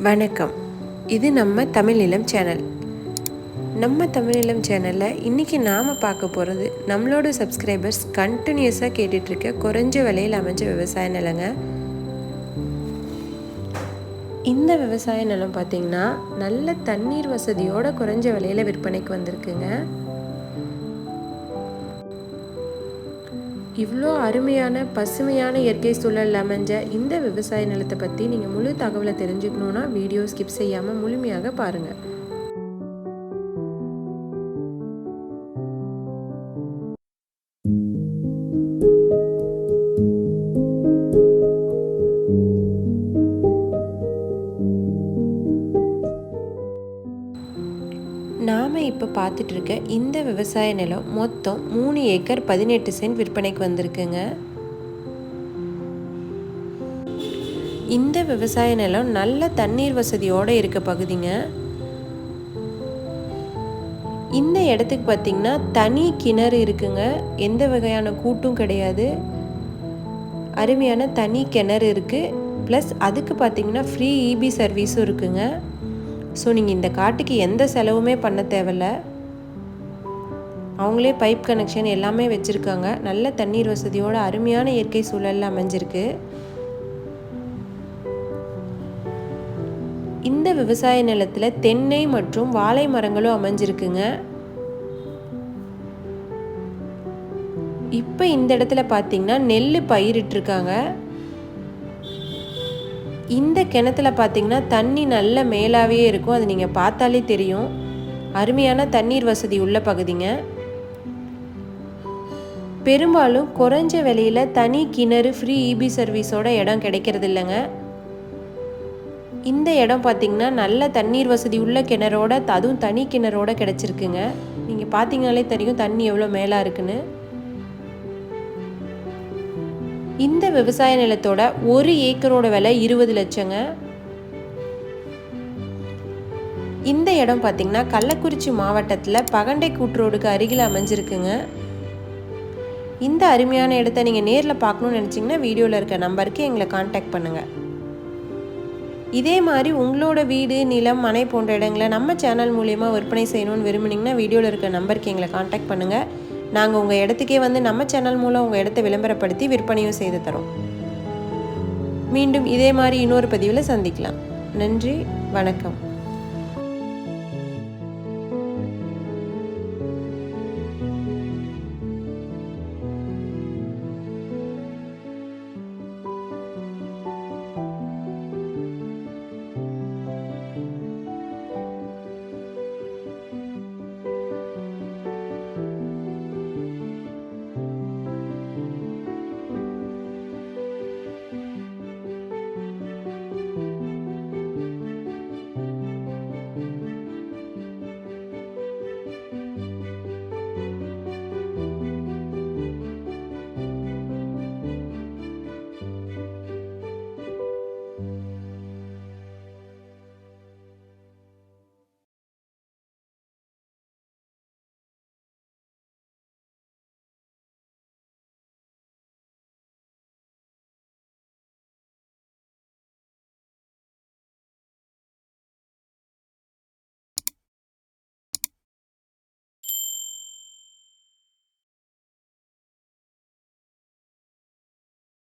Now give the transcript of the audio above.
வணக்கம். இது நம்ம தமிழ்நிலம் சேனல். நம்ம தமிழ்நிலம் சேனலில் இன்றைக்கி நாம் பார்க்க போகிறது நம்மளோட சப்ஸ்கிரைபர்ஸ் கண்டினியூஸாக கேட்டுட்ருக்க குறைஞ்ச விலையில் அமைஞ்ச விவசாய நிலங்க. இந்த விவசாய நிலம் பார்த்திங்கன்னா நல்ல தண்ணீர் வசதியோட குறைஞ்ச விலையில் விற்பனைக்கு வந்திருக்குங்க. இவ்வளோ அருமையான பசுமையான இயற்கை சூழல் அமைஞ்ச இந்த விவசாய நிலத்தை பற்றி நீங்கள் முழு தகவலை தெரிஞ்சுக்கணுன்னா வீடியோ ஸ்கிப் செய்யாமல் முழுமையாக பாருங்கள். நாம் இப்போ பார்த்துட்ருக்க இந்த விவசாய நிலம் மொத்தம் 3 ஏக்கர் 18 சென்ட் விற்பனைக்கு வந்திருக்குங்க. இந்த விவசாய நிலம் நல்ல தண்ணீர் வசதியோடு இருக்க பகுதிங்க. இந்த இடத்துக்கு பார்த்திங்கன்னா தனி கிணறு இருக்குங்க. எந்த வகையான கூட்டும் கிடையாது. அருமையான தனி கிணறு இருக்குது. ப்ளஸ் அதுக்கு பார்த்திங்கன்னா ஃப்ரீ இபி சர்வீஸும் இருக்குங்க. ஸோ நீங்கள் இந்த காட்டுக்கு எந்த செலவுமே பண்ண தேவையில்ல. அவங்களே பைப் கனெக்ஷன் எல்லாமே வச்சுருக்காங்க. நல்ல தண்ணீர் வசதியோட அருமையான இயற்கை சூழலில் அமைஞ்சிருக்கு. இந்த விவசாய நிலத்தில் தென்னை மற்றும் வாழை மரங்களும் அமைஞ்சிருக்குங்க. இப்போ இந்த இடத்துல பார்த்தீங்கன்னா நெல் பயிரிட்டிருக்காங்க. இந்த கிணத்துல பார்த்தீங்கன்னா தண்ணி நல்ல மேலாவே இருக்கும். அது நீங்கள் பார்த்தாலே தெரியும். அருமையான தண்ணீர் வசதி உள்ள பகுதிங்க. பெரும்பாலும் குறைஞ்ச விலையில் தனி கிணறு ஃப்ரீ இபி சர்வீஸோட இடம் கிடைக்கிறது இல்லைங்க. இந்த இடம் பார்த்திங்கன்னா நல்ல தண்ணீர் வசதி உள்ள கிணறோட, அதுவும் தனி கிணறோட கிடச்சிருக்குங்க. நீங்கள் பார்த்தீங்கனாலே தெரியும் தண்ணி எவ்வளோ மேலாக இருக்குன்னு. இந்த விவசாய நிலத்தோட 1 ஏக்கரோட விலை 20 லட்சங்க. இந்த இடம் பார்த்திங்கன்னா கள்ளக்குறிச்சி மாவட்டத்தில் பகண்டை கூட்ரோடுக்கு அருகில் அமைஞ்சிருக்குங்க. இந்த அருமையான இடத்த நீங்கள் நேரில் பார்க்கணுன்னு நினச்சிங்கன்னா வீடியோவில் இருக்க நம்பருக்கு எங்களை கான்டாக்ட் பண்ணுங்கள். இதே மாதிரி உங்களோட வீடு, நிலம், மனை போன்ற இடங்களை நம்ம சேனல் மூலயமா விற்பனை செய்யணும்னு விரும்புனீங்கன்னா வீடியோவில் இருக்க நம்பருக்கு எங்களை கான்டாக்ட் பண்ணுங்கள். நாங்கள் உங்கள் இடத்துக்கே வந்து நம்ம சேனல் மூலம் உங்கள் இடத்தை விளம்பரப்படுத்தி விற்பனையும் செய்து தரோம். மீண்டும் இதே மாதிரி இன்னொரு பதிவில் சந்திக்கலாம். நன்றி, வணக்கம்.